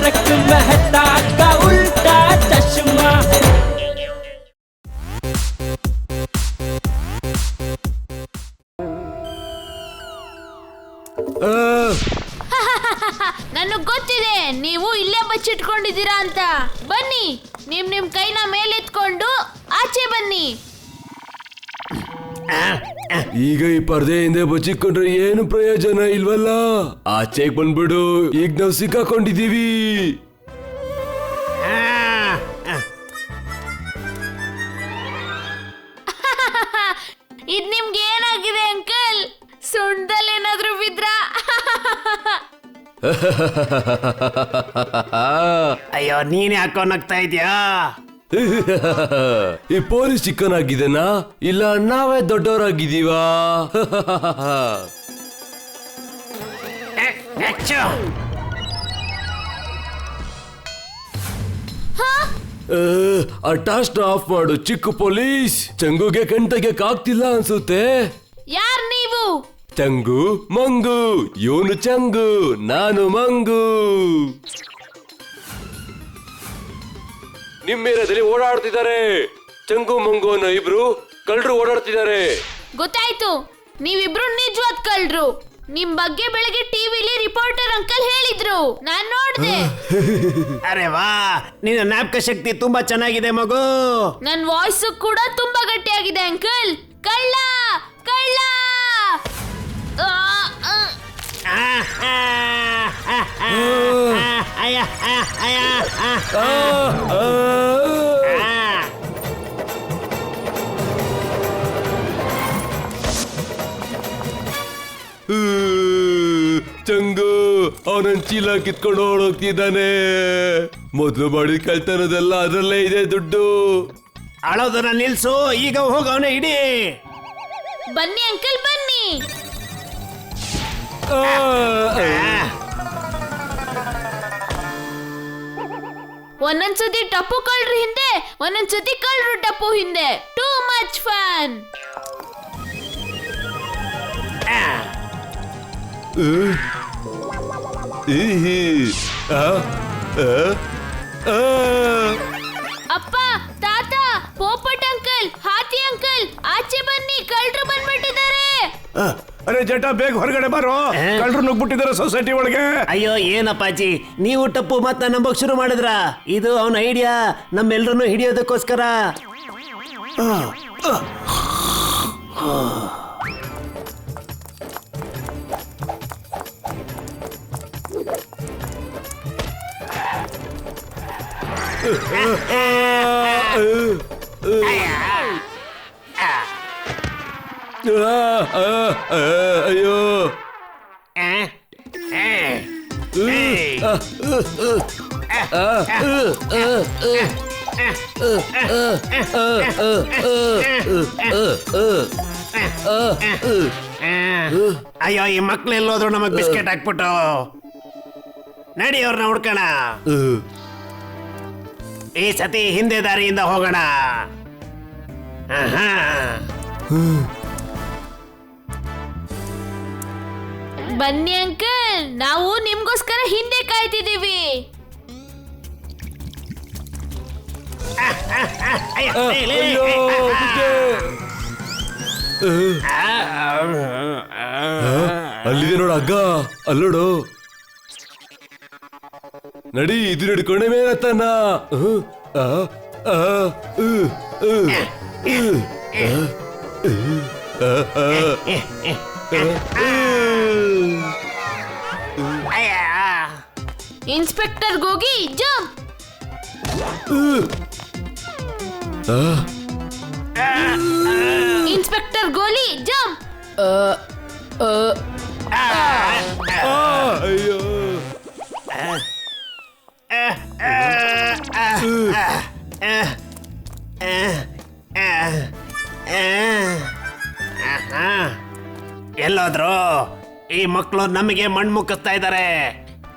तारक मेहता का उल्टा चश्मा। ನನಗ್ ಗೊತ್ತಿದೆ ನೀವು ಇಲ್ಲೇ ಬಚ್ಚಿಟ್ಕೊಂಡಿದ್ದೀರಾ ಅಂತ. ಬನ್ನಿ, ನಿಮ್ ಕೈನ ಮೇಲೆತ್ಕೊಂಡು ಆಚೆ ಬನ್ನಿ. ಈಗ ಈ ಪರ್ದೆ ಹಿಂದೆ ಬಚ್ಚಿಕೊಂಡ್ರೆ ಏನು ಪ್ರಯೋಜನ ಇಲ್ವಲ್ಲ. ಆಚೆಗೆ ಬಂದ್ಬಿಡು, ಈಗ ನಾವು ಸಿಕ್ಕಾಕೊಂಡಿದೀವಿ. ಇದ್ ನಿಮ್ಗೆ ಏನಾಗಿದೆ ಅಂಕಲ್? ಸುಂಡದಲ್ಲಿ ಏನಾದ್ರೂ ಬಿದ್ರ? ಅಯ್ಯೋ, ನೀನ್ ಯಾಕೋ ನಗ್ತಾ ಇದ್ಯಾ? ಈ ಪೊಲೀಸ್ ಚಿಕ್ಕನ್ ಆಗಿದನಾ ಇಲ್ಲ ನಾವೇ ದೊಡ್ಡವರಾಗಿದ್ದೀವಾ? ಆ ಟಾಸ್ಟ್ ಆಫ್ ಮಾಡು ಚಿಕ್ಕ ಪೊಲೀಸ್. ಚಂಗುಗೆ ಕಣ್ ತೆಗಿಯಕ್ ಆಗ್ತಿಲ್ಲ ಅನ್ಸುತ್ತೆ. ಯಾರ್ ನೀವು? ಚಂಗು ಮಂಗು. ಇವನು ಚಂಗು, ನಾನು ಮಂಗು. ನಿಮ್ಮೇರದಲ್ಲಿ ಓಡಾಡ್ತಿದ್ದಾರೆ. ಚಂಗು ಮಂಗು ಅನ್ನೋ ಇಬ್ರು ಕಳ್ಳರು ಓಡಾಡ್ತಿದ್ದಾರೆ. ಗೊತ್ತಾಯ್ತು, ನೀವಿಬ್ರು ನಿಜವಾದ ಕಳ್ರು. ನಿಮ್ ಬಗ್ಗೆ ಬೆಳಗ್ಗೆ ಟಿವಿಲಿ ರಿಪೋರ್ಟರ್ ಅಂಕಲ್ ಹೇಳಿದ್ರು, ನಾನ್ ನೋಡ್ದೆ. ಅರೆ ವಾ, ನಿನ್ನ ಜ್ಞಾಪಕ ಶಕ್ತಿ ತುಂಬಾ ಚೆನ್ನಾಗಿದೆ ಮಗು. ನನ್ ವಾಯ್ಸ್ ಕೂಡ ತುಂಬಾ ಗಟ್ಟಿಯಾಗಿದೆ ಅಂಕಲ್. ಕಳ್ಳ ಕಳ್ಳ. ಚಂಗು ಅವನನ್ ಚೀಲ ಕಿತ್ಕೊಂಡು ಓಡೋಗ್ತಿದ್ದಾನೆ. ಮೊದ್ಲು ಮಾಡಿದ ಕಳ್ತನದೆಲ್ಲ ಅದ್ರಲ್ಲೇ ಇದೆ ದುಡ್ಡು. ಅಳೋದನ್ನ ನಿಲ್ಸು, ಈಗ ಹೋಗವನ ಇಡಿ. ಬನ್ನಿ ಅಂಕಲ್ ಬನ್ನಿ. ಒಂದೊಂದ್ಸತಿ ಟಪ್ಪು ಕಳ್ರು ಹಿಂದೆ, ಒಂದೊಂದ್ಸತಿ ಕಳ್ರು ಟಪ್ಪು ಹಿಂದೆ. Too much fun. ಅಪ್ಪ, ತಾತ, ಪೋಪಟ್ ಅಂಕಲ್, ಹಾತಿ ಅಂಕಲ್, ಆಚೆ ಬನ್ನಿ, ಕಳ್ರು ಬಂದ್ಬಿಟ್ಟಿದ್ದಾರೆ. ಅರೆ ಜಟ, ಬೇಗ ಹೊರಗಡೆ ಬಾರೋ, ಕಳ್ಳರು ನುಗ್ಬಿಟ್ಟಿದ್ದಾರೆ ಸೊಸೈಟಿ ಒಳಗೆ. ಅಯ್ಯೋ ಏನಪ್ಪಾಜಿ, ನೀವು ಟಪ್ಪು ಮಾತನ್ನ ನಂಬಕ್ ಶುರು ಮಾಡಿದ್ರ? ಇದು ಅವನ ಐಡಿಯಾ, ನಮ್ಮೆಲ್ರನ್ನು ಹಿಡಿಯೋದಕ್ಕೋಸ್ಕರ. ಅಯ್ಯೋ, ಅಯ್ಯೋ, ಈ ಮಕ್ಳು ಎಲ್ಲೋದ್ರು ನಮಗ್ ಬಿಸ್ಕೆಟ್ ಹಾಕ್ಬಿಟ್ಟು. ನಡಿ, ಅವ್ರನ್ನ ಹುಡ್ಕೋಣ. ಈ ಸತಿ ಹಿಂದೆ ದಾರಿಯಿಂದ ಹೋಗೋಣ. ಬನ್ನಿ ಅಂಕಲ್, ನಾವು ನಿಮ್ಗೋಸ್ಕರ ಹಿಂದೆ ಕಾಯ್ತಿದ್ದೀವಿ. ಅಲ್ಲಿದೆ ನೋಡು ಹಗ್ಗ, ಅಲ್ಲೋಡು. ನಡಿ, ಇದು ಹಿಡ್ಕೊಂಡೆ ಮೇಲತ್ತಾನ. ಇನ್ಸ್ಪೆಕ್ಟರ್ ಗೋಗಿ ಜಂಪ್. ಇನ್ಸ್ಪೆಕ್ಟರ್ ಗೋಲಿ ಜಂಪ್. ಅಯ್ಯೋ, ಎಲ್ಲೋದ್ರು? ಈ ಮಕ್ಕಳು ನಮಗೆ ಮಣ್ಣು ಮುಕ್ಕಿಸ್ತಾ ಇದ್ದಾರೆ.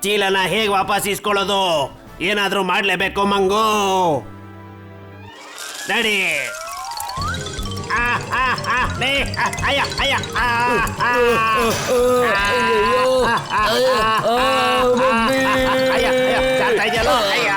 ಚೀಲನ ಹೇಗೆ ವಾಪಸ್ ಇಸ್ಕೊಳ್ಳೋದು? ಏನಾದ್ರೂ ಮಾಡ್ಲೇಬೇಕು ಮಂಗು. ನಡಿ. ಅಯ್ಯ ಅಯ್ಯ ಅಯ್ಯ ಬರ್ತಾ ಇದೆಯಲ್ಲ ಅಯ್ಯ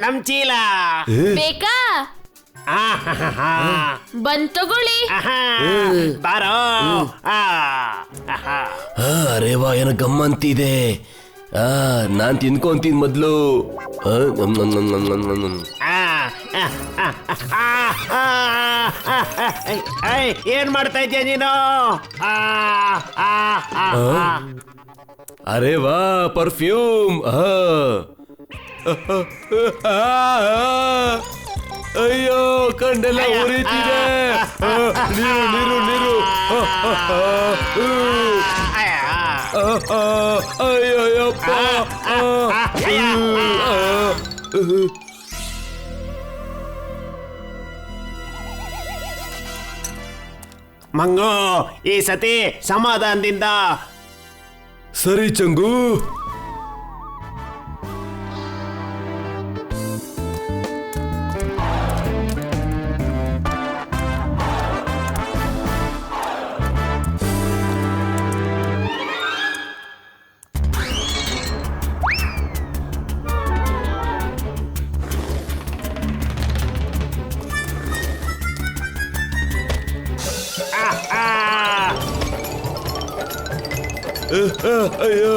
ನಮ್ ಚೀಲ ಬೇಕಾ ಬಂದ್ ತಗೊಳ್ಳಿ. ಬಾರೋ ಅರೆ ವಾ ಏನೋ ಗಮ್ಮಂತಿದೆ. ನಾನ್ ತಿನ್ಕೊಂತೀನಿ ಮೊದ್ಲು. ಏನ್ ಮಾಡ್ತಾ ಇದ್ಯಾ ನೀನು? ಅರೆ ವಾ ಪರ್ಫ್ಯೂಮ್. ಅಯ್ಯೋ ಕಂಡೆಲ್ಲ ಉರಿತಿದೆ. ನೀರು ನೀರು ನೀರು. ಅಯ್ಯಪ್ಪ. ಮಂಗು ಈ ಸತಿ ಸಮಾಧಾನದಿಂದ. ಸರಿ ಚಂಗು. ಅಯ್ಯೋ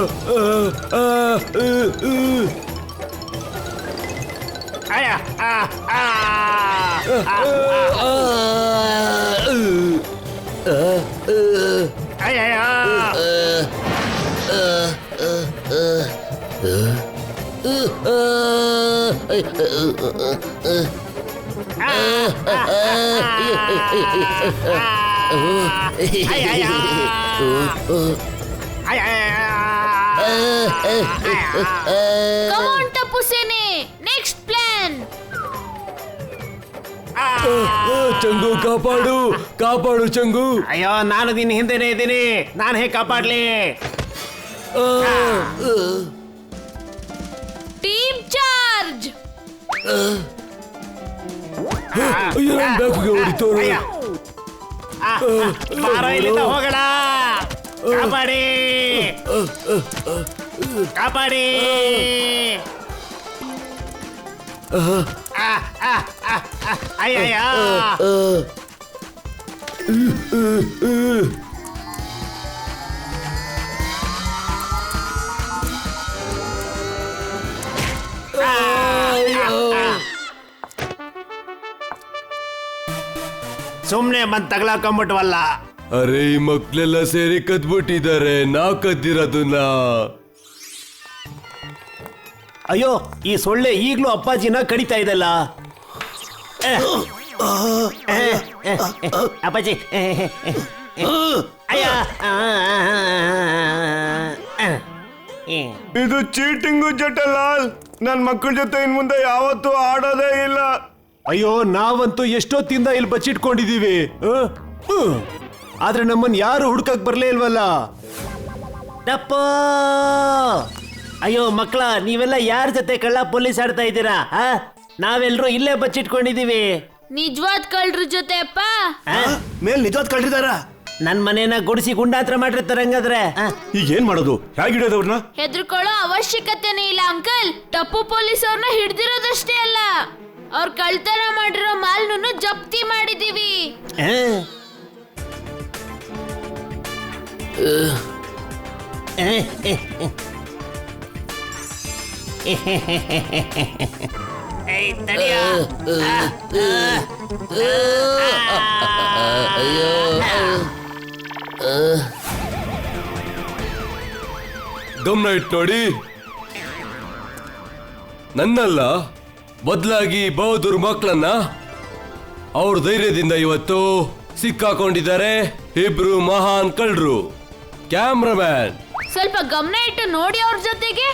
Come on, Tapu Sene. Next plan. ಚಂಗು ಕಾಪಾಡು ಕಾಪಾಡು ಚಂಗು. ಅಯ್ಯೋ ನಾನು ನಿನ್ನ ಹಿಂದೆನೇ ಇದ್ದೀನಿ, ನಾನು ಹೇಗೆ ಕಾಪಾಡ್ಲಿ? Team charge. ಅಯ್ಯೋ ನನ್ನ ಬ್ಯಾಗಿಗೆ ಹೊಡಿತವ್ರು. ಬಾರೋ ಇಲ್ಲಿಂದ ಹೋಗೋಣ. ಕಾಪಾಡಿ ಕಾಪಾಡಿ. ಅಯ್ಯಯ್ಯ ಸುಮ್ನೆ ಬಂದ್ ತಗ್ಲಾಕೊಂಬಿಟ್ವಲ್ಲ. ಅರೆ ಈ ಮಕ್ಳೆಲ್ಲ ಸೇರಿ ಕದ್ಬಿಟ್ಟಿದ್ದಾರೆ, ನಾವ್ ಕದ್ದಿರೋದನ್ನ. ಅಯ್ಯೋ ಈ ಸೊಳ್ಳೆ ಈಗ್ಲೂ ಅಪ್ಪಾಜಿನ ಕಡಿತಾ ಇದಲ್ಲ. ಅಪ್ಪಾಜಿ ಅಯ್ಯ. ಇದು ಚೀಟಿಂಗು ಜಟಲಾಲ್. ನನ್ ಮಕ್ಕಳ ಜೊತೆ ಇನ್ ಮುಂದೆ ಯಾವತ್ತೂ ಆಡೋದೇ ಇಲ್ಲ. ಅಯ್ಯೋ ನಾವಂತೂ ಎಷ್ಟೊತ್ತಿಂದ ಇಲ್ಲಿ ಬಚ್ಚಿಟ್ಕೊಂಡಿದೀವಿ, ಆದ್ರೆ ನಮ್ಮನ್ ಯಾರು ಹುಡ್ಕಕ್ ಬರ್ಲೇ ಇಲ್ವಲ್ಲ. ತಪ್ಪ. ಅಯ್ಯೋ ಮಕ್ಕಳ, ನೀವೆಲ್ಲ ಯಾರ ಜೊತೆ ಕಳ್ಳ ಪೊಲೀಸ್ ಆಡ್ತಾ ಇದ್ದೀರಾ? ನಾವೆಲ್ಲರೂ ಇಲ್ಲೇ ಬಚ್ಚಿಟ್ಕೊಂಡಿದೀವಿ. ನಿಜವಾದ ಕಳ್ರ ಜೊತೆ ಅಪ್ಪ. ಮೇಲ್ ನಿಜವಾದ ಕಳ್ರಿದಾರ. ನನ್ ಮನೇನ ಗುಡಿಸಿ ಗುಂಡಾತ್ರ ಮಾಡಿರ್ತಾರೆ. ಹಂಗಾದ್ರೆ ಈಗ ಏನ್ ಮಾಡೋದು? ಹೇಗಿಡೋದು ಅವ್ರನ್ನ? ಹೆದರ್ಕೊಳ್ಳೋ ಅವಶ್ಯಕತೆನೇ ಇಲ್ಲ ಅಂಕಲ್. ಟಪ್ಪು ಪೊಲೀಸ್ ಅವ್ರನ್ನ ಹಿಡ್ದಿರೋದಷ್ಟೇ ಅಲ್ಲ, ಅವ್ರ ಕಳ್ತನ ಮಾಡಿರೋ ಮಾಲ್ನು ಜಪ್ತಿ ಮಾಡಿದೀವಿ. ಗಮನ ಇಟ್ಟು ನೋಡಿ. ನನ್ನಲ್ಲ, ಬದಲಾಗಿ ಬಹದ್ದೂರ್ ಮಕ್ಕಳನ್ನ ಅವ್ರ ಧೈರ್ಯದಿಂದ ಇವತ್ತು ಸಿಕ್ಕಾಕೊಂಡಿದ್ದಾರೆ ಇಬ್ರು ಮಹಾನ್ ಕಳ್ಳರು. ಕ್ಯಾಮ್ರಾಮ್ಯಾನ್ ಸ್ವಲ್ಪ ಗಮನ ಇಟ್ಟು ನೋಡಿ ಅವ್ರ ಜೊತೆಗೆ.